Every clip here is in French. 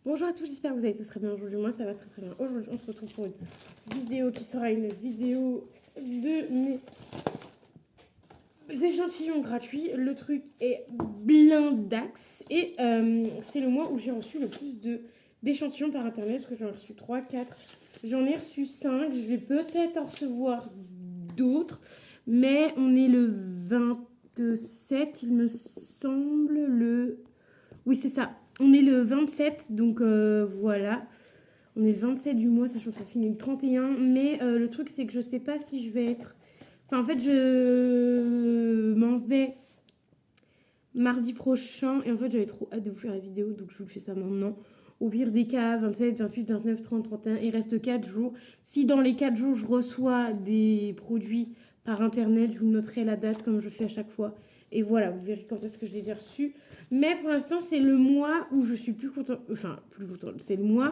Bonjour à tous, j'espère que vous allez tous très bien aujourd'hui. Moi, ça va très très bien. Aujourd'hui, on se retrouve pour une vidéo qui sera une vidéo de mes échantillons gratuits. Le truc est blindax et c'est le mois où j'ai reçu le plus d'échantillons par internet. Parce que j'en ai reçu 3, 4, j'en ai reçu 5. Je vais peut-être en recevoir d'autres, mais on est le 27, il me semble. Oui, c'est ça. On est le 27, donc voilà. On est le 27 du mois, sachant que ça se finit le 31. Mais le truc, c'est que je sais pas si je vais être... Enfin, en fait, je m'en vais mardi prochain. Et en fait, j'avais trop hâte de vous faire la vidéo, donc je vous fais ça maintenant. Au pire des cas, 27, 28, 29, 30, 31, il reste 4 jours. Si dans les 4 jours, je reçois des produits par internet, je vous noterai la date comme je fais à chaque fois. Et voilà, vous verrez quand est-ce que je les ai reçus. Mais pour l'instant, c'est le mois où je suis plus contente. Enfin, plus contente. C'est le mois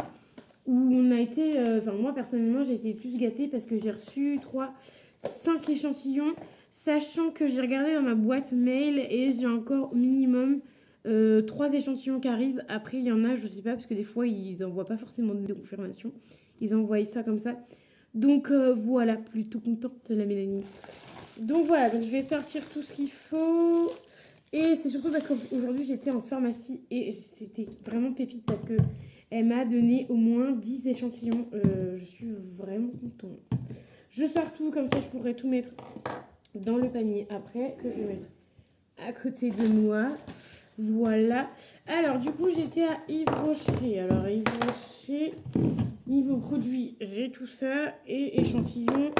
où on a été... Enfin, moi, personnellement, j'ai été plus gâtée parce que j'ai reçu 3, 5 échantillons. Sachant que j'ai regardé dans ma boîte mail et j'ai encore au minimum 3 échantillons qui arrivent. Après, il y en a, je sais pas, parce que des fois, ils n'envoient pas forcément de confirmation. Ils envoient ça comme ça. Donc voilà, plutôt contente de la Mélanie. Donc voilà, donc je vais sortir tout ce qu'il faut. Et c'est surtout parce qu'aujourd'hui j'étais en pharmacie et c'était vraiment pépite parce que elle m'a donné au moins 10 échantillons. Je suis vraiment contente. Je sors tout, comme ça je pourrais tout mettre dans le panier après que je vais mettre à côté de moi. Voilà. Alors du coup j'étais à Yves Rocher. Alors Yves Rocher, niveau produit, j'ai tout ça. Et échantillons,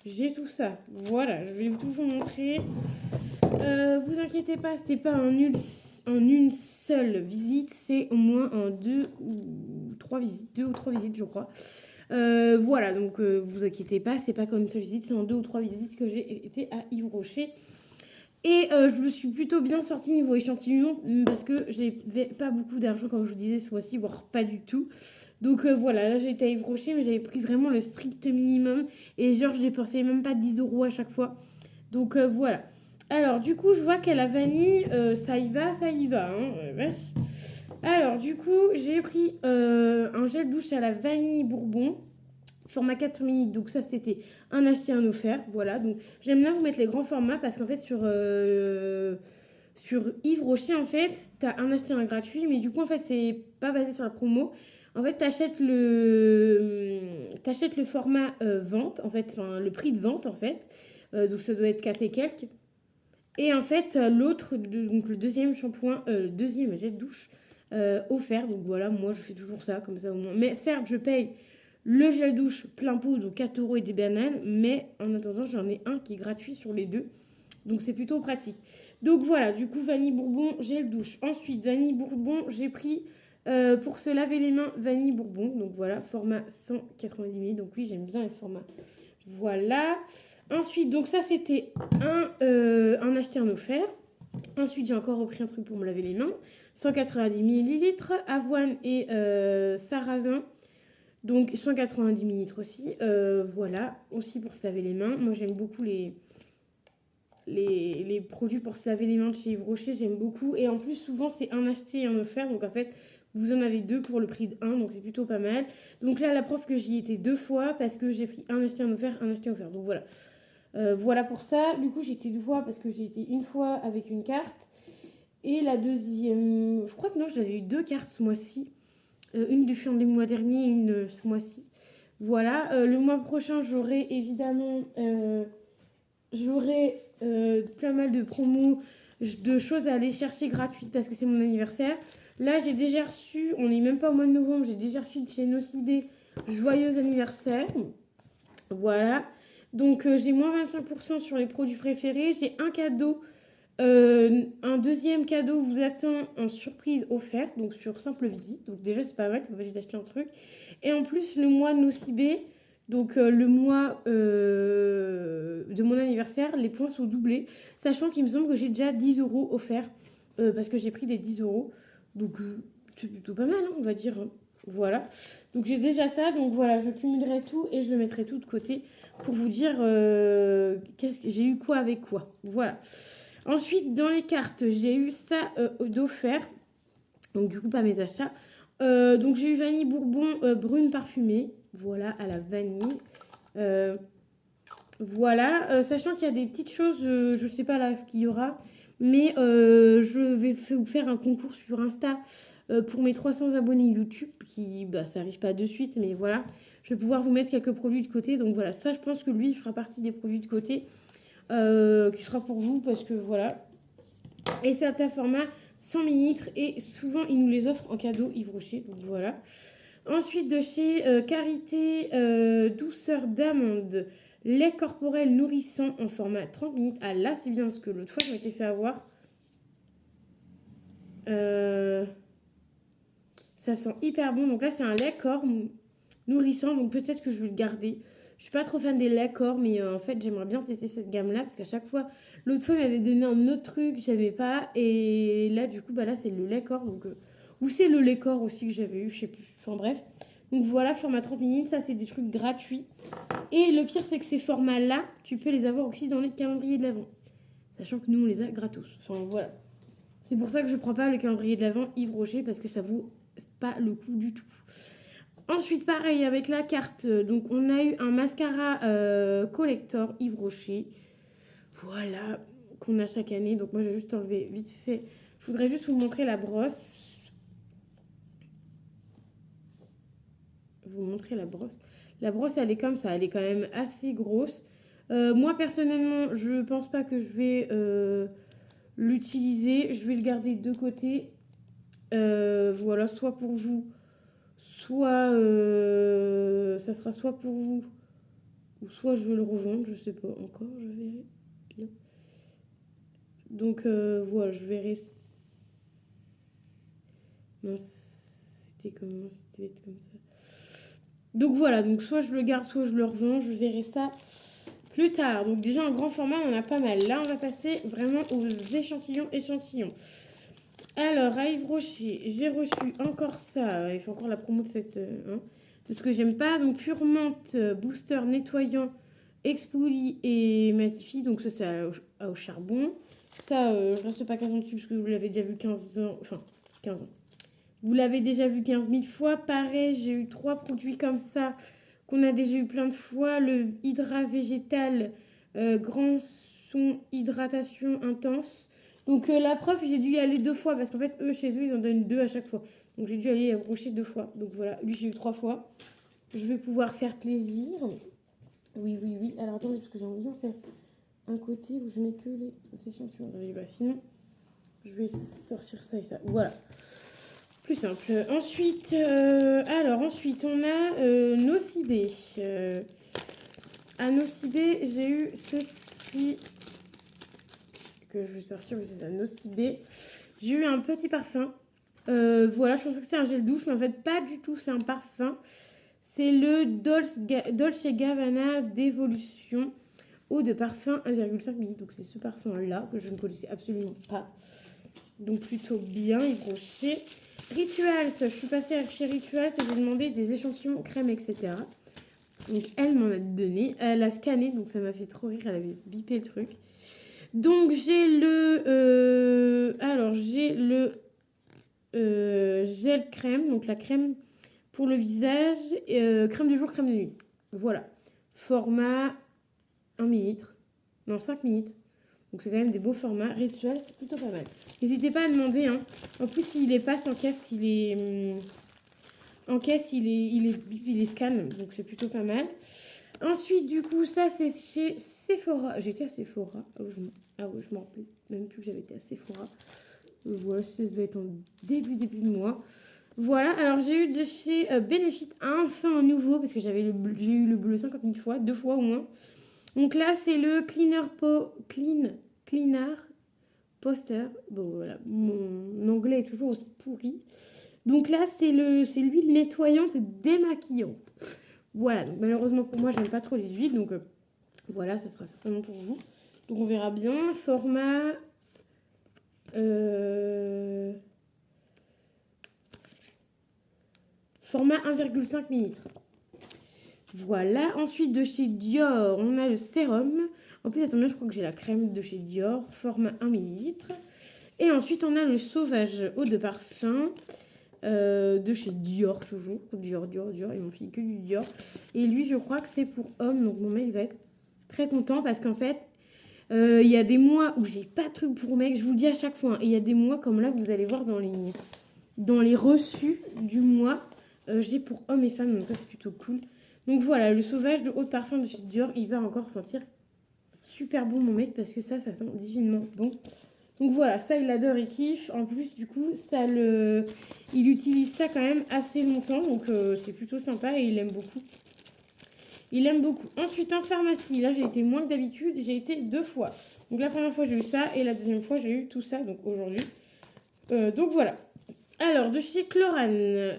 j'ai tout ça. Voilà, je vais tout vous montrer. Vous inquiétez pas, c'est pas en une seule visite, c'est au moins en deux ou trois visites, je crois. Voilà, donc vous inquiétez pas, c'est pas comme une seule visite, c'est en 2 ou 3 visites que j'ai été à Yves Rocher. Et je me suis plutôt bien sortie niveau échantillon parce que j'avais pas beaucoup d'argent, comme je vous disais, ce mois-ci, voire pas du tout. Donc voilà, là j'ai été à Yves Rocher, mais j'avais pris vraiment le strict minimum. Et genre, je dépensais même pas 10 euros à chaque fois. Donc voilà. Alors, du coup, je vois qu'à la vanille, ça y va, hein, vache. Alors, du coup, j'ai pris un gel douche à la vanille bourbon, format 4 ml. Donc, ça, c'était un acheté, un offert. Voilà. Donc, j'aime bien vous mettre les grands formats parce qu'en fait, sur Yves Rocher, en fait, t'as un acheté, un gratuit. Mais du coup, en fait, c'est pas basé sur la promo. En fait, t'achètes le format vente, en fait, enfin, le prix de vente, en fait. Donc, ça doit être 4 et quelques. Et en fait, l'autre, donc le deuxième shampoing, le deuxième gel de douche offert. Donc voilà, moi je fais toujours ça, comme ça au moins. Mais certes, je paye le gel douche plein pot, donc 4 euros et des bananes. Mais en attendant, j'en ai un qui est gratuit sur les deux. Donc c'est plutôt pratique. Donc voilà, du coup, vanille bourbon, gel douche. Ensuite, vanille bourbon, j'ai pris pour se laver les mains, vanille bourbon. Donc voilà, format 190 ml. Donc oui, j'aime bien les formats. Voilà. Ensuite, donc ça c'était un acheté, un offert. Ensuite, j'ai encore repris un truc pour me laver les mains. 190 millilitres, avoine et sarrasin. Donc 190 millilitres aussi. Voilà, aussi pour se laver les mains. Moi j'aime beaucoup les produits pour se laver les mains de chez Yves Rocher, j'aime beaucoup. Et en plus, souvent c'est un acheté et un offert. Donc en fait, vous en avez 2 pour le prix d'1, donc c'est plutôt pas mal. Donc là, la preuve que j'y étais 2 fois parce que j'ai pris un acheté, un acheté, offert. Donc voilà. Voilà pour ça. Du coup, j'ai été 2 fois parce que j'ai été une fois avec une carte. Et la deuxième, je crois que non, j'avais eu 2 cartes ce mois-ci. Une du fin du mois dernier, une ce mois-ci. Voilà. Le mois prochain, j'aurai évidemment pas mal de promos, de choses à aller chercher gratuites parce que c'est mon anniversaire. Là, j'ai déjà reçu, on n'est même pas au mois de novembre, j'ai déjà reçu de chez Nocibé joyeux anniversaire. Voilà. Donc j'ai moins 25% sur les produits préférés. J'ai un cadeau, un deuxième cadeau vous attend en surprise offerte, donc sur simple visite. Donc déjà c'est pas mal, ça va j'ai acheté un truc. Et en plus le mois de Nocibé, donc le mois de mon anniversaire, les points sont doublés. Sachant qu'il me semble que j'ai déjà 10 euros offerts parce que j'ai pris les 10 euros. Donc c'est plutôt pas mal, hein, on va dire. Voilà. Donc j'ai déjà ça, donc voilà, je cumulerai tout et je le mettrai tout de côté pour vous dire qu'est-ce que j'ai eu quoi avec quoi. Voilà. Ensuite, dans les cartes, j'ai eu ça d'offert. Donc du coup, pas mes achats. Donc j'ai eu vanille bourbon brune parfumée. Voilà, à la vanille. Euh, voilà, sachant qu'il y a des petites choses, je sais pas là ce qu'il y aura, mais je vais vous faire un concours sur Insta pour mes 300 abonnés YouTube, qui, bah, ça arrive pas de suite, mais voilà, je vais pouvoir vous mettre quelques produits de côté. Donc voilà, ça je pense que lui, il fera partie des produits de côté, qui sera pour vous, parce que voilà. Et c'est un format 100 millilitres et souvent il nous les offre en cadeau Yves Rocher, donc voilà. Ensuite, de chez Karité, douceur d'amande, lait corporel nourrissant en format 30 minutes. Ah là, c'est bien parce que l'autre fois, je m'étais fait avoir. Euh, Ça sent hyper bon. Donc là, c'est un lait corps nourrissant. Donc peut-être que je vais le garder. Je suis pas trop fan des laits corps, mais en fait, j'aimerais bien tester cette gamme-là parce qu'à chaque fois, l'autre fois, il m'avait donné un autre truc, j'avais pas. Et là, du coup, bah là, c'est le lait corps. Donc, ou c'est le lait corps aussi que j'avais eu, je sais plus. Enfin bref. Donc voilà, format 30 minutes, ça c'est des trucs gratuits. Et le pire, c'est que ces formats-là, tu peux les avoir aussi dans les calendriers de l'Avent. Sachant que nous, on les a gratos. Enfin voilà. C'est pour ça que je prends pas le calendrier de l'Avent Yves Rocher parce que ça vaut pas le coup du tout. Ensuite, pareil avec la carte. Donc, on a eu un mascara collector Yves Rocher. Voilà, qu'on a chaque année. Donc, moi, j'ai juste enlevé vite fait. Je voudrais juste vous montrer la brosse. Vous montrer la brosse. La brosse, elle est comme ça. Elle est quand même assez grosse. Moi, personnellement, je pense pas que je vais l'utiliser. Je vais le garder de côté. Voilà, soit pour vous, soit ça sera soit pour vous, ou soit je vais le revendre. Je sais pas encore, je verrai bien. Donc voilà, je verrai. Non, c'était comment? C'était comme ça. Donc voilà, donc soit je le garde, soit je le revends. Je verrai ça plus tard. Donc déjà en grand format, on en a pas mal. Là, on va passer vraiment aux échantillons. Alors, à Yves Rocher, j'ai reçu encore ça. Il faut encore la promo de cette... hein, de ce que j'aime pas. Donc, pure menthe, booster nettoyant, exfolie et matifie. Donc, ça, c'est au charbon. Ça, je reste pas 15 ans dessus parce que vous l'avez déjà vu 15 ans. Enfin, 15 ans. Vous l'avez déjà vu 15 000 fois. Pareil, j'ai eu 3 produits comme ça qu'on a déjà eu plein de fois. Le Hydra végétal, grand son hydratation intense. Donc la preuve, j'ai dû y aller 2 fois parce qu'en fait, eux, chez eux, ils en donnent 2 à chaque fois. Donc j'ai dû aller brocher 2 fois. Donc voilà, lui, j'ai eu 3 fois. Je vais pouvoir faire plaisir. Oui, oui, oui. Alors attendez, parce que j'ai envie d'en faire un côté où je mets que les échantillons. Bah, sinon, je vais sortir ça et ça. Voilà. Plus simple. Ensuite, ensuite, on a Nocibé. À Nocibé, j'ai eu ceci que je vais sortir, mais c'est ça, Nocibé. J'ai eu un petit parfum. Voilà, je pensais que c'était un gel douche, mais en fait, pas du tout, c'est un parfum. C'est le Dolce Gabbana d'évolution eau de parfum 1,5 ml. Donc, c'est ce parfum-là que je ne connaissais absolument pas. Donc, plutôt bien, Yves Rocher. Rituals, je suis passée chez Rituals et j'ai demandé des échantillons crème, etc. Donc, elle m'en a donné. Elle a scanné, donc ça m'a fait trop rire. Elle avait bipé le truc. Donc, j'ai le gel crème, donc la crème pour le visage, crème de jour, crème de nuit. Voilà. Format 1 millilitre. Non, 5 millilitres. Donc c'est quand même des beaux formats. Rituel, c'est plutôt pas mal. N'hésitez pas à demander. Hein. En plus, il est pas en caisse, en caisse, il est scan. Donc c'est plutôt pas mal. Ensuite, du coup, ça c'est chez Sephora. J'étais à Sephora. Ah ouais, je m'en rappelle même plus que j'avais été à Sephora. Voilà, ça devait être en début de mois. Voilà, alors j'ai eu de chez Benefit enfin un nouveau parce que j'ai eu le bleu 50 000 fois, 2 fois au moins. Donc là, c'est le Cleaner Poster. Bon, voilà, mon anglais est toujours aussi pourri. Donc là, c'est l'huile nettoyante et démaquillante. Voilà, donc malheureusement pour moi, j'aime pas trop les huiles. Donc voilà, ce sera certainement pour vous. Donc on verra bien. Format... Format 1,5 ml. Voilà. Ensuite, de chez Dior, on a le sérum. En plus, ça tombe bien, je crois que j'ai la crème de chez Dior, format 1 ml. Et ensuite, on a le Sauvage eau de parfum. de chez Dior toujours. Dior. Ils m'ont filé que du Dior. Et lui, je crois que c'est pour homme. Donc mon mec va être très content parce qu'en fait, il y a des mois où j'ai pas de truc pour mec. Je vous le dis à chaque fois. Et il y a des mois comme là, vous allez voir dans les reçus du mois. J'ai pour hommes et femmes. Donc ça, c'est plutôt cool. Donc voilà, le sauvage de eau de parfum de chez Dior, il va encore sentir super bon mon mec parce que ça sent divinement bon. Donc voilà, ça il adore et kiffe. En plus du coup, il utilise ça quand même assez longtemps. Donc c'est plutôt sympa et il aime beaucoup. Ensuite en pharmacie, là j'ai été moins que d'habitude. J'ai été 2 fois. Donc la première fois j'ai eu ça et la deuxième fois j'ai eu tout ça. Donc aujourd'hui. Donc voilà. Alors de chez Chlorane,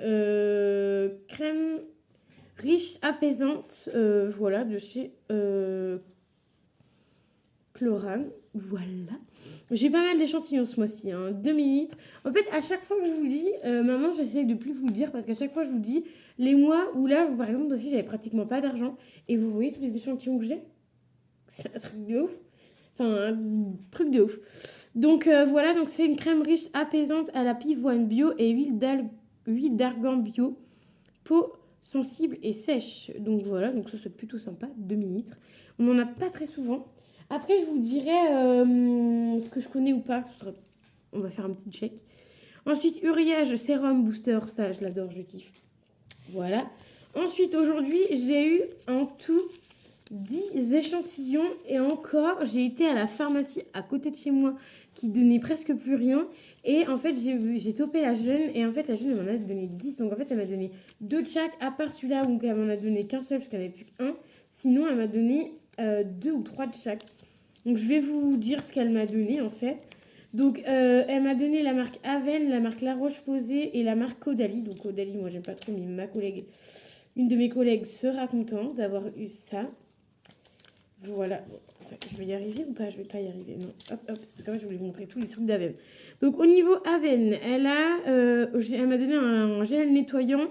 crème riche apaisante. Voilà, de chez Chlorane. Voilà. J'ai pas mal d'échantillons ce mois-ci, 2 millilitres. En fait, à chaque fois que je vous le dis, maintenant j'essaie de plus vous le dire parce qu'à chaque fois je vous dis les mois où là, par exemple, aussi j'avais pratiquement pas d'argent et vous voyez tous les échantillons que j'ai. C'est un truc de ouf. Enfin, un truc de ouf. Donc voilà, donc c'est une crème riche apaisante à la pivoine bio et huile d'argan bio. Peau sensible et sèche. Donc voilà, donc ça c'est plutôt sympa, 2 millilitres. On n'en a pas très souvent. Après, je vous dirai ce que je connais ou pas. On va faire un petit check. Ensuite, Uriage Sérum Booster. Ça, je l'adore, je kiffe. Voilà. Ensuite, aujourd'hui, j'ai eu en tout 10 échantillons. Et encore, j'ai été à la pharmacie à côté de chez moi qui donnait presque plus rien. Et en fait, j'ai topé la jeune. Et en fait, la jeune, elle m'en a donné 10. Donc en fait, elle m'a donné 2 de chaque. À part celui-là, où elle m'en a donné qu'un seul parce qu'elle n'avait plus qu'un. Sinon, elle m'a donné 2 ou 3 de chaque. Donc je vais vous dire ce qu'elle m'a donné en fait. Donc elle m'a donné la marque Aven, la marque La Roche-Posay et la marque Caudalie. Donc Caudalie, moi j'aime pas trop, mais une de mes collègues sera contente d'avoir eu ça. Voilà. Je vais y arriver ou pas? Je vais pas y arriver. Non. Hop, c'est parce que moi je voulais vous montrer tous les trucs d'Aven. Donc au niveau Aven, elle m'a donné un gel nettoyant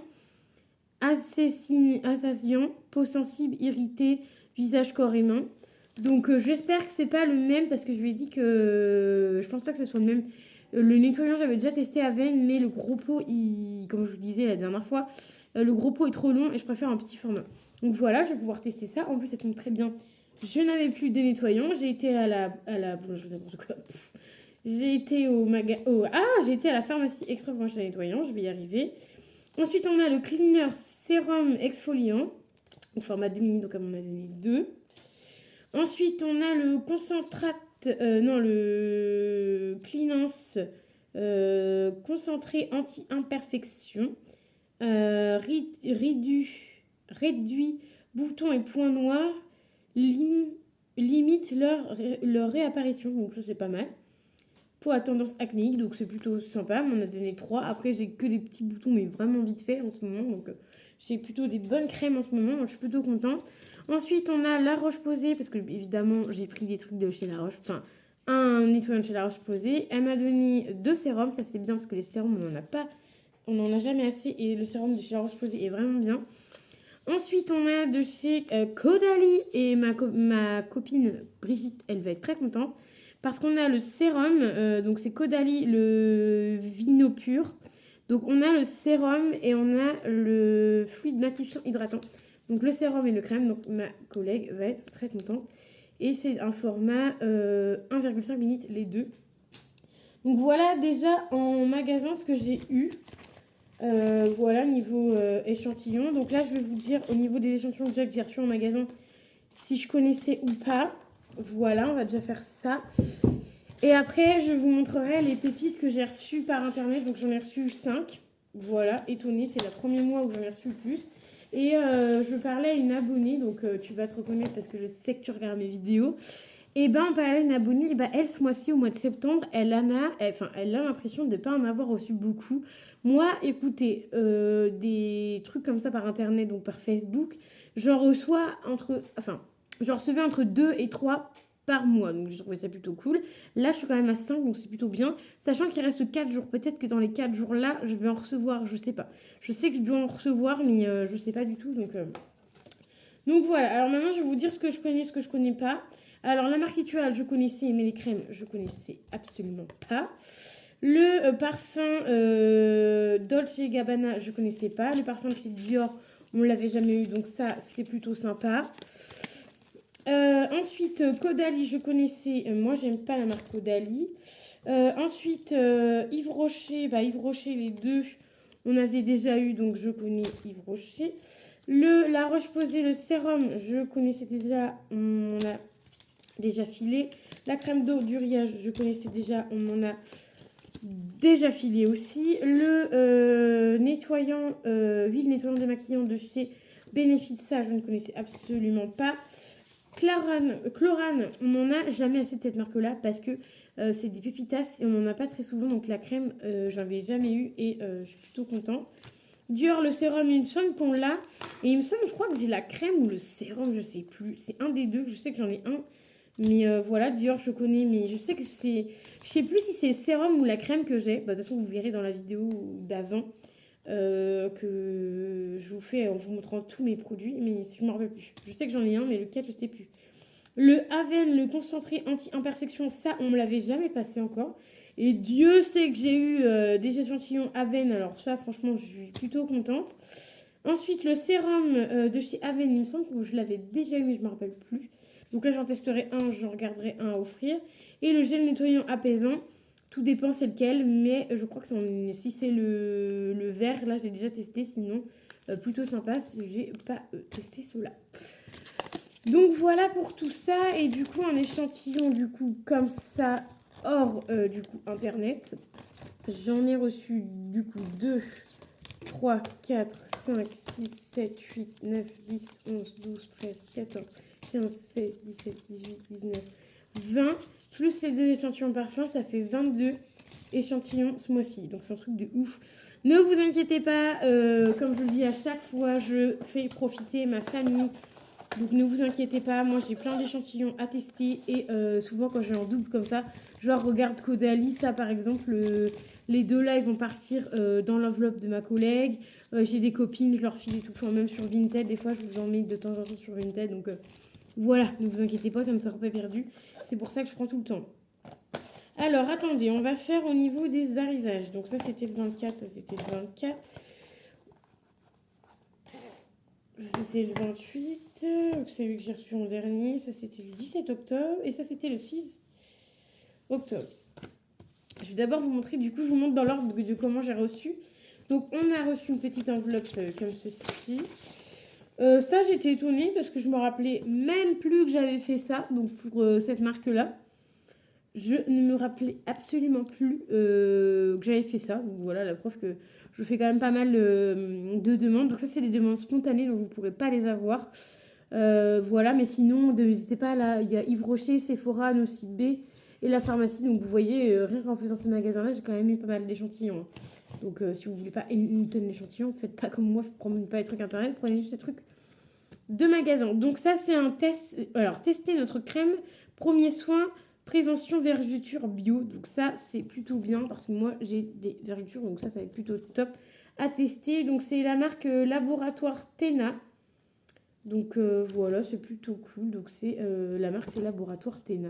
assasiant, peau sensible, irritée, visage, corps et mains. Donc j'espère que c'est pas le même parce que je lui ai dit que je pense pas que ce soit le même. Le nettoyant j'avais déjà testé à veine mais le gros pot, comme je vous disais la dernière fois, le gros pot est trop long et je préfère un petit format. Donc voilà, je vais pouvoir tester ça. En plus ça tombe très bien. Je n'avais plus de nettoyant. J'ai été à la boulangerie, n'importe quoi. J'ai été j'ai été à la pharmacie exprès pour acheter un nettoyant. Je vais y arriver. Ensuite on a le cleaner sérum exfoliant au format 2 mini, donc elle m'en a donné 2. Ensuite, on a le le Cleanance concentré anti-imperfection, réduit boutons et points noirs, limite leur réapparition, donc ça c'est pas mal. Peau à tendance acnéique, donc c'est plutôt sympa, on en a donné 3. Après, j'ai que des petits boutons, mais vraiment vite fait en ce moment, donc j'ai plutôt des bonnes crèmes en ce moment, donc je suis plutôt contente. Ensuite, on a La Roche-Posay, parce que évidemment, j'ai pris des trucs de chez La Roche, enfin, un nettoyant de chez La Roche-Posay. Elle m'a donné 2 sérums, ça c'est bien parce que les sérums, on n'en a jamais assez, et le sérum de chez La Roche-Posay est vraiment bien. Ensuite, on a de chez Caudalie, et ma copine Brigitte, elle va être très contente, parce qu'on a le sérum, donc c'est Caudalie, le Vino Pur. Donc on a le sérum et on a le fluide matifiant hydratant. Donc le sérum et le crème, donc ma collègue va être très contente. Et c'est un format 1,5 ml les deux. Donc voilà déjà en magasin ce que j'ai eu. Voilà niveau échantillon. Donc là je vais vous dire au niveau des échantillons déjà que j'ai reçus en magasin si je connaissais ou pas. Voilà, on va déjà faire ça. Et après je vous montrerai les pépites que j'ai reçues par internet. Donc j'en ai reçu 5. Voilà, étonnée, c'est le premier mois où j'en ai reçu le plus. Et je parlais à une abonnée, donc tu vas te reconnaître parce que je sais que tu regardes mes vidéos. Et ben, on parlait à une abonnée, et ben, elle, ce mois-ci, au mois de septembre, elle a l'impression de ne pas en avoir reçu beaucoup. Moi, écoutez, des trucs comme ça par internet, donc par Facebook, j'en recevais entre 2 et 3 par mois, donc je trouvais ça plutôt cool. Là, je suis quand même à 5, donc c'est plutôt bien. Sachant qu'il reste 4 jours, peut-être que dans les 4 jours-là, je vais en recevoir, je sais pas. Je sais que je dois en recevoir, mais je sais pas du tout, donc voilà. Alors maintenant, je vais vous dire ce que je connais, ce que je connais pas. Alors la marque Ritual, je connaissais, mais les crèmes, je connaissais absolument pas. Le parfum Dolce Gabbana, je connaissais pas. Le parfum de chez Dior, on l'avait jamais eu, donc ça, c'est plutôt sympa. Ensuite, Caudalie, je connaissais. Moi, j'aime pas la marque Caudalie. Ensuite, Yves Rocher. Bah, Yves Rocher, les deux, on avait déjà eu, donc je connais Yves Rocher. La Roche-Posay, le sérum, je connaissais déjà. On a déjà filé. La crème d'eau d'Uriage, je connaissais déjà. On m'en a déjà filé aussi. Le nettoyant, huile nettoyant démaquillant de chez Benefit, ça, je ne connaissais absolument pas. Chlorane, on n'en a jamais assez de cette marque-là parce que c'est des pépitas et on n'en a pas très souvent. Donc la crème, j'en avais jamais eu et je suis plutôt contente. Dior, le sérum, il me semble qu'on l'a. Et il me semble, je crois que j'ai la crème ou le sérum, je sais plus. C'est un des deux, je sais que j'en ai un. Mais voilà, Dior, je connais, mais je sais que c'est... Je sais plus si c'est le sérum ou la crème que j'ai. Bah, de toute façon, vous verrez dans la vidéo d'avant que je vous fais en vous montrant tous mes produits. Mais je ne me rappelle plus. Je sais que j'en ai un, mais lequel, je ne sais plus. Le Aven, le concentré anti-imperfection, ça, on me l'avait jamais passé encore. Et Dieu sait que j'ai eu des échantillons Aven. Alors ça, franchement, je suis plutôt contente. Ensuite, le sérum de chez Aven, il me semble que je l'avais déjà eu, mais je ne me rappelle plus. Donc là, j'en testerai un, j'en regarderai un à offrir. Et le gel nettoyant apaisant, tout dépend c'est lequel, mais je crois que si c'est le vert, là, j'ai déjà testé. Sinon, plutôt sympa si j'ai pas testé ceux-là. Donc voilà pour tout ça. Et du coup, un échantillon, du coup, comme ça, hors du coup internet. J'en ai reçu du coup 2, 3, 4, 5, 6, 7, 8, 9, 10, 11, 12, 13, 14, 15, 16, 17, 18, 19, 20. Plus les deux échantillons parfum, ça fait 22 échantillons ce mois-ci. Donc c'est un truc de ouf. Ne vous inquiétez pas, comme je le dis à chaque fois, je fais profiter ma famille. Donc ne vous inquiétez pas, moi j'ai plein d'échantillons à tester et souvent quand j'ai en double comme ça, genre regarde Caudalie, ça par exemple, les deux là ils vont partir dans l'enveloppe de ma collègue. J'ai des copines, je leur file et tout, enfin, même sur Vinted, des fois je vous en mets de temps en temps sur Vinted. Donc voilà, ne vous inquiétez pas, ça ne sera pas perdu. C'est pour ça que je prends tout le temps. Alors attendez, on va faire au niveau des arrivages. Donc ça c'était le 24, ça c'était le 24. C'était le 28, c'est celui que j'ai reçu en dernier, ça c'était le 17 octobre et ça c'était le 6 octobre. Je vais d'abord vous montrer, du coup je vous montre dans l'ordre de comment j'ai reçu. Donc on a reçu une petite enveloppe comme ceci. Ça j'étais étonnée parce que je me rappelais même plus que j'avais fait ça, donc pour cette marque-là. Je ne me rappelais absolument plus que j'avais fait ça. Donc voilà la preuve que je fais quand même pas mal de demandes. Donc ça c'est des demandes spontanées, donc vous ne pourrez pas les avoir. Voilà, mais sinon n'hésitez pas, là il y a Yves Rocher, Sephora, Nocide B et la pharmacie. Donc vous voyez, rien qu'en faisant ces magasins-là, j'ai quand même eu pas mal d'échantillons. Donc si vous voulez pas une tonne d'échantillons, faites pas comme moi, prenez pas les trucs internet, prenez juste les trucs de magasin. Donc ça c'est un test. Alors tester notre crème, premier soin, prévention vergeture bio. Donc ça c'est plutôt bien parce que moi j'ai des vergetures, donc ça va être plutôt top à tester. Donc c'est la marque Laboratoire Tena. Donc voilà, c'est plutôt cool. Donc c'est la marque c'est Laboratoire Tena.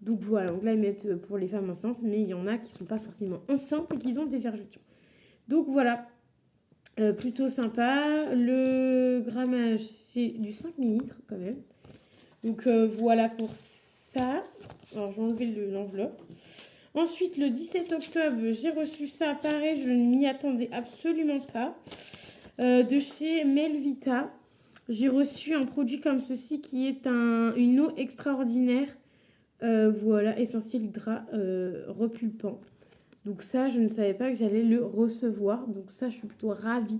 Donc voilà, donc là ils mettent pour les femmes enceintes, mais il y en a qui sont pas forcément enceintes et qui ont des vergetures. Donc voilà, plutôt sympa. Le grammage c'est du 5 ml quand même. Donc voilà pour ça. Alors j'ai enlevé l'enveloppe. Ensuite le 17 octobre j'ai reçu ça, pareil, je ne m'y attendais absolument pas. De chez Melvita. J'ai reçu un produit comme ceci qui est une eau extraordinaire. Voilà, essentiel drap repulpant. Donc ça, je ne savais pas que j'allais le recevoir. Donc ça, je suis plutôt ravie.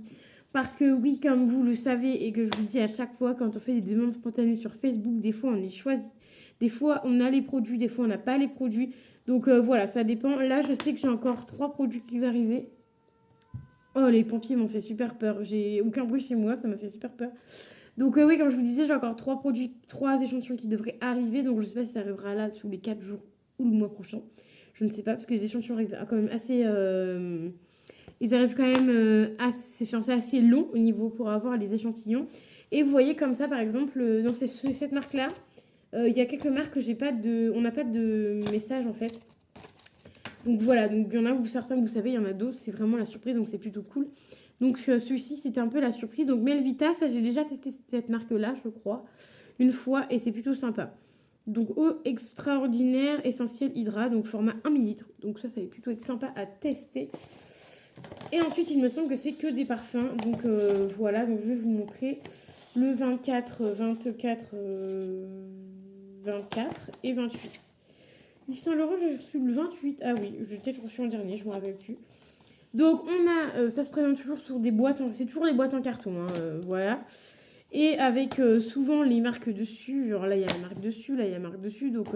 Parce que oui, comme vous le savez et que je vous dis à chaque fois, quand on fait des demandes spontanées sur Facebook, des fois on est choisi. Des fois on a les produits, des fois on n'a pas les produits. Donc voilà, ça dépend. Là, je sais que j'ai encore 3 produits qui vont arriver. Oh, les pompiers m'ont fait super peur. J'ai aucun bruit chez moi, ça m'a fait super peur. Donc oui, comme je vous disais, j'ai encore 3 produits, 3 échantillons qui devraient arriver. Donc je ne sais pas si ça arrivera là sous les 4 jours ou le mois prochain. Je ne sais pas, parce que les échantillons arrivent quand même assez... ils arrivent quand même c'est assez long au niveau pour avoir les échantillons. Et vous voyez comme ça, par exemple, dans cette marque-là, il y a quelques marques que j'ai pas de... On n'a pas de message, en fait. Donc voilà, donc il y en a, certains, vous savez, il y en a d'autres, c'est vraiment la surprise, donc c'est plutôt cool. Donc celui-ci, c'était un peu la surprise. Donc Melvita, ça j'ai déjà testé cette marque-là, je crois, une fois, et c'est plutôt sympa. Donc eau extraordinaire, essentiel hydra, donc format 1 ml. Donc ça va plutôt être sympa à tester. Et ensuite, il me semble que c'est que des parfums. Donc voilà, donc je vais vous montrer le 24, 24, 24 et 28. Yves Saint Laurent, j'ai reçu le 28. Ah oui, j'ai peut-être reçu en dernier, je ne me rappelle plus. Donc on a, ça se présente toujours sur des boîtes, c'est toujours les boîtes en carton, hein, voilà. Et avec souvent les marques dessus, genre là il y a la marque dessus, là il y a la marque dessus. Donc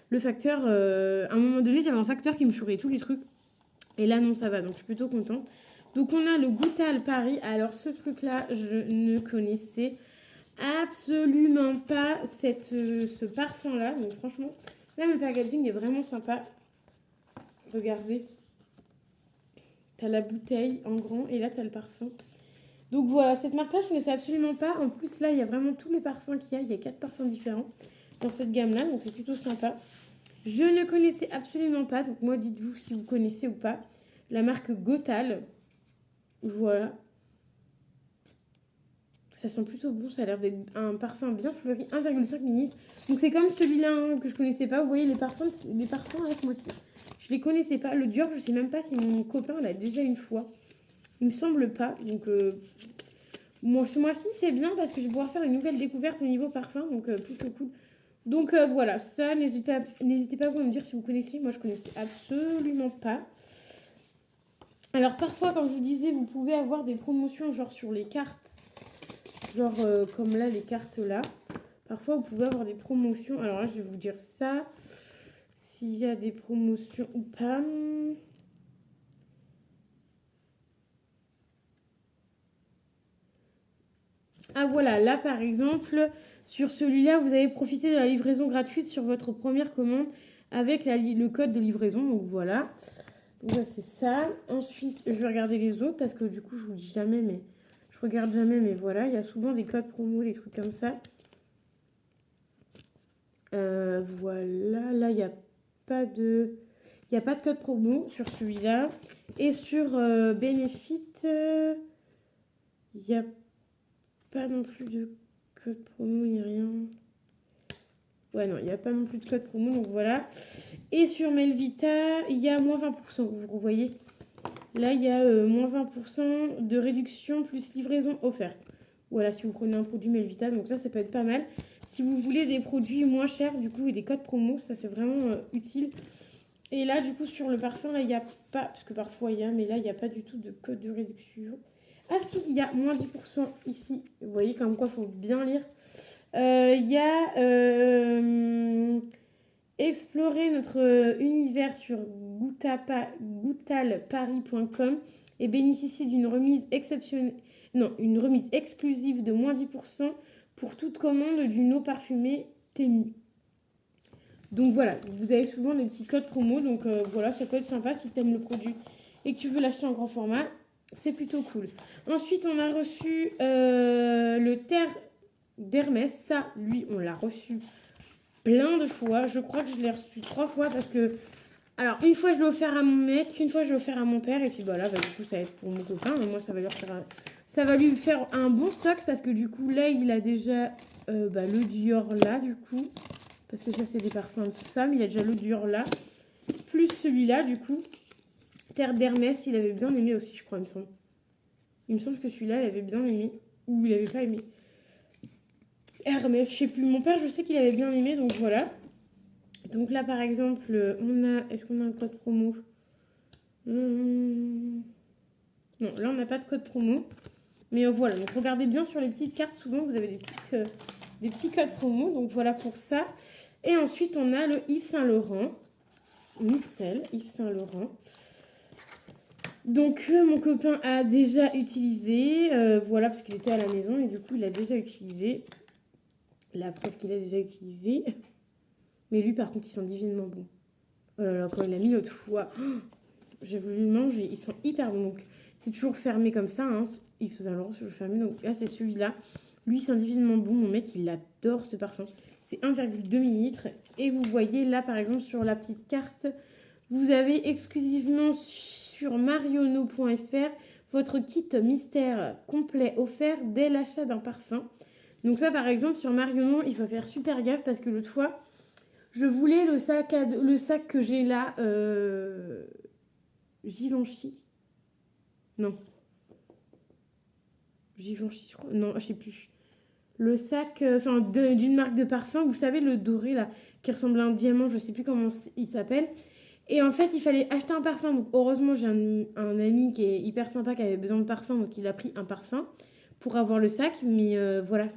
le facteur, à un moment donné j'avais un facteur qui me chourait tous les trucs. Et là non ça va, donc je suis plutôt contente. Donc on a le Goutal Paris. Alors ce truc là je ne connaissais absolument pas ce parfum là. Donc franchement, même le packaging est vraiment sympa. Regardez. T'as la bouteille en grand et là t'as le parfum. Donc voilà, cette marque-là, je ne connaissais absolument pas. En plus, là, il y a vraiment tous les parfums qu'il y a. Il y a 4 parfums différents dans cette gamme-là, donc c'est plutôt sympa. Je ne connaissais absolument pas, donc moi, dites-vous si vous connaissez ou pas. La marque Goutal. Voilà. Ça sent plutôt bon, ça a l'air d'être un parfum bien fleuri, 1,5 ml. Donc c'est comme celui-là hein, que je connaissais pas. Vous voyez, les parfums là, ce mois-ci. Je les connaissais pas. Le Dior, je sais même pas si mon copain l'a déjà une fois. Il me semble pas, donc... Moi, ce mois-ci, c'est bien parce que je vais pouvoir faire une nouvelle découverte au niveau parfum, donc plutôt cool. Donc voilà, ça, n'hésitez pas à me dire si vous connaissez. Moi, je connaissais absolument pas. Alors parfois, comme je vous disais, vous pouvez avoir des promotions genre sur les cartes. Genre comme là, les cartes là. Parfois, vous pouvez avoir des promotions. Alors là, je vais vous dire ça. S'il y a des promotions ou pas. Ah voilà, là par exemple, sur celui-là, vous avez profité de la livraison gratuite sur votre première commande avec le code de livraison. Donc voilà. Donc c'est ça. Ensuite, je vais regarder les autres parce que du coup, je vous dis jamais, mais je regarde jamais, mais voilà, il y a souvent des codes promo, des trucs comme ça. Voilà, là, il n'y a pas de... Il n'y a pas de code promo sur celui-là. Et sur Benefit, il n'y a pas non plus de code promo ni rien. Ouais, non, il n'y a pas non plus de code promo, donc voilà. Et sur Melvita, il y a moins 20%, vous voyez. Là, il y a moins 20% de réduction plus livraison offerte. Voilà, si vous prenez un produit Melvita, donc ça peut être pas mal. Si vous voulez des produits moins chers, du coup, et des codes promo, ça c'est vraiment utile. Et là, du coup, sur le parfum, là, il n'y a pas, parce que parfois il y a, mais là, il n'y a pas du tout de code de réduction. Ah si, il y a moins 10% ici. Vous voyez, comme quoi, il faut bien lire. Il y a explorer notre univers sur goutalparis.com et bénéficier d'une remise exceptionnelle. Non, une remise exclusive de moins 10% pour toute commande d'une eau parfumée Temu. Donc voilà, vous avez souvent des petits codes promo, donc voilà, ça peut être sympa si tu aimes le produit et que tu veux l'acheter en grand format, c'est plutôt cool. Ensuite, on a reçu le terre d'Hermès, ça, lui, on l'a reçu plein de fois. Je crois que je l'ai reçu 3 fois parce que... Alors, une fois, je l'ai offert à mon mec, une fois, je l'ai offert à mon père, et puis voilà, bah, du coup, ça va être pour mon copain. Moi, ça va lui faire un bon stock parce que du coup, là, il a déjà le Dior là, du coup. Parce que ça, c'est des parfums de femme. Il a déjà le Dior là. Plus celui-là, du coup. Terre d'Hermès, il avait bien aimé aussi, je crois, il me semble. Il me semble que celui-là, il avait bien aimé. Ou il avait pas aimé. Hermès, je sais plus. Mon père, je sais qu'il avait bien aimé, donc voilà. Donc là, par exemple, on a... Est-ce qu'on a un code promo Non, là, on n'a pas de code promo. Mais voilà, donc regardez bien sur les petites cartes. Souvent, vous avez des petits codes promo. Donc voilà pour ça. Et ensuite, on a le Yves Saint Laurent. Micelle, Yves Saint Laurent. Donc, mon copain a déjà utilisé. Voilà, parce qu'il était à la maison. Et du coup, il a déjà utilisé. La preuve qu'il a déjà utilisé. Mais lui, par contre, il sent divinement bon. Oh là là, quand il a mis l'autre fois, j'ai voulu le manger. Ils sont hyper bons. Donc, c'est toujours fermé comme ça. Hein. Il faisait un c'est toujours fermé. Donc là, c'est celui-là. Lui, il sent divinement bon. Mon mec, il adore ce parfum. C'est 1,2 ml. Et vous voyez là, par exemple, sur la petite carte, Vous avez exclusivement sur mariono.fr votre kit mystère complet offert dès l'achat d'un parfum. Donc ça, par exemple, sur Mariono, il faut faire super gaffe parce que l'autre fois, je voulais le sac que j'ai là, Givenchy. Non. Givenchy, je crois. Non, je sais plus. Le sac, d'une marque de parfum, vous savez, le doré là, qui ressemble à un diamant, je sais plus comment il s'appelle. Et en fait, il fallait acheter un parfum. Donc, heureusement, j'ai un ami qui est hyper sympa, qui avait besoin de parfum, donc il a pris un parfum pour avoir le sac. Mais voilà,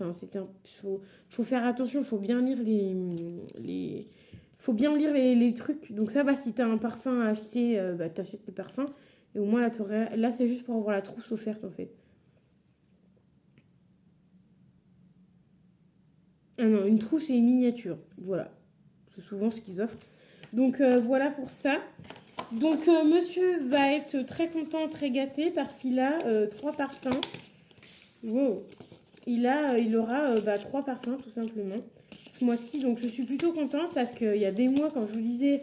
faut faire attention, faut bien lire faut bien lire les trucs. Donc ça, bah, si t'as un parfum à acheter, bah, t'achètes le parfum. Et au moins, là, c'est juste pour avoir la trousse offerte, en fait. Ah non, une trousse et une miniature. Voilà. C'est souvent ce qu'ils offrent. Donc voilà pour ça. Donc monsieur va être très content, très gâté parce qu'il a 3 parfums. Wow. Il aura 3 parfums tout simplement ce mois-ci. Donc je suis plutôt contente parce qu'il y a des mois, quand je vous disais,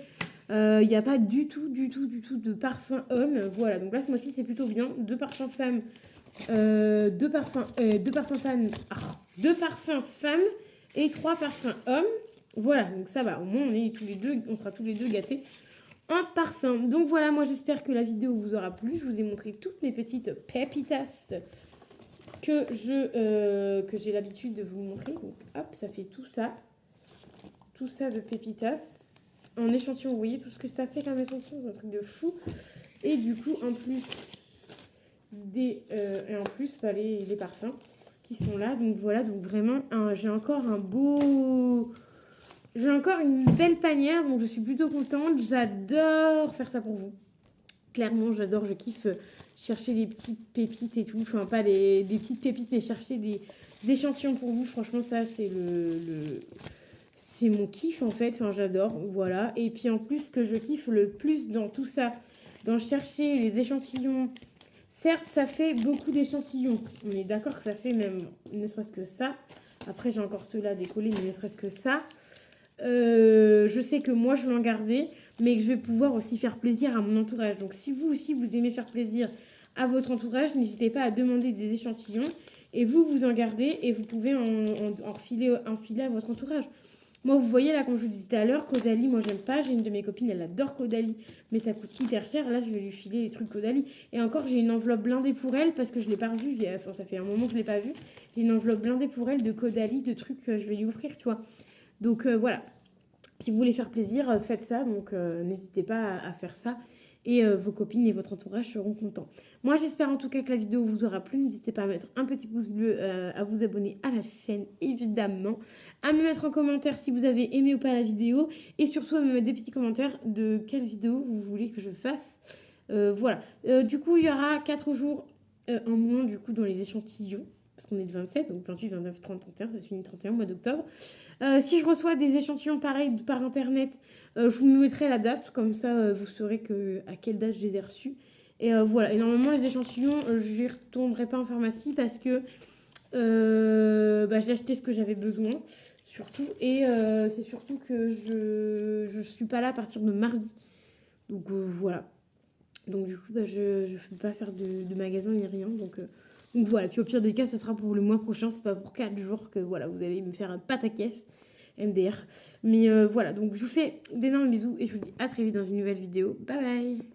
il n'y a pas du tout de parfum homme. Voilà, donc là ce mois-ci c'est plutôt bien. 2 parfums femmes, 2 parfums femmes, 2 parfums femmes et 3 parfums hommes. Voilà, donc ça va. Au moins on sera tous les deux gâtés en parfum. Donc voilà, moi j'espère que la vidéo vous aura plu. Je vous ai montré toutes mes petites pépitas que j'ai l'habitude de vous montrer. Donc hop, ça fait tout ça de pépitas en échantillon. Vous voyez tout ce que ça fait comme échantillon, c'est un truc de fou. Et du coup en plus les parfums qui sont là. Donc voilà, donc vraiment j'ai encore une belle panière, donc je suis plutôt contente. J'adore faire ça pour vous. Clairement, je kiffe chercher des petites pépites et tout. Enfin, pas des petites pépites, mais chercher des échantillons pour vous. Franchement, ça, c'est mon kiff, en fait. Enfin, j'adore, voilà. Et puis, en plus, ce que je kiffe le plus dans tout ça, dans chercher les échantillons, certes, ça fait beaucoup d'échantillons. On est d'accord que ça fait même, ne serait-ce que ça. Après, j'ai encore ceux-là décollés, mais ne serait-ce que ça. Je sais que moi je vais en garder, mais que je vais pouvoir aussi faire plaisir à mon entourage. Donc si vous aussi vous aimez faire plaisir à votre entourage, n'hésitez pas à demander des échantillons et vous en gardez et vous pouvez en refiler à votre entourage. Moi vous voyez là, comme je vous disais tout à l'heure, Caudalie, moi j'aime pas, j'ai une de mes copines, elle adore Caudalie, mais ça coûte hyper cher. Là je vais lui filer les trucs Caudalie, et encore j'ai une enveloppe blindée pour elle parce que je l'ai pas revue, enfin, ça fait un moment que je l'ai pas vue. J'ai une enveloppe blindée pour elle de Caudalie, de trucs que je vais lui offrir, tu vois. Donc voilà, si vous voulez faire plaisir, faites ça. Donc n'hésitez pas à faire ça. Et vos copines et votre entourage seront contents. Moi, j'espère en tout cas que la vidéo vous aura plu. N'hésitez pas à mettre un petit pouce bleu, à vous abonner à la chaîne, évidemment. À me mettre en commentaire si vous avez aimé ou pas la vidéo. Et surtout, à me mettre des petits commentaires de quelle vidéo vous voulez que je fasse. Voilà. Du coup, il y aura 4 jours en moins du coup dans les échantillons. Parce qu'on est le 27, donc 28, 29, 30, 31, ça se finit le 31 au mois d'octobre. Si je reçois des échantillons pareils par internet, je vous mettrai la date, comme ça vous saurez à quelle date je les ai reçus. Et voilà, et normalement les échantillons, je n'y retournerai pas en pharmacie parce que j'ai acheté ce que j'avais besoin, surtout. Et c'est surtout que je suis pas là à partir de mardi. Donc voilà. Donc du coup, je ne peux pas faire de magasin ni rien. Donc voilà, puis au pire des cas, ça sera pour le mois prochain. C'est pas pour 4 jours que voilà, vous allez me faire un pataquès MDR. Mais voilà, donc je vous fais d'énormes bisous et je vous dis à très vite dans une nouvelle vidéo. Bye bye.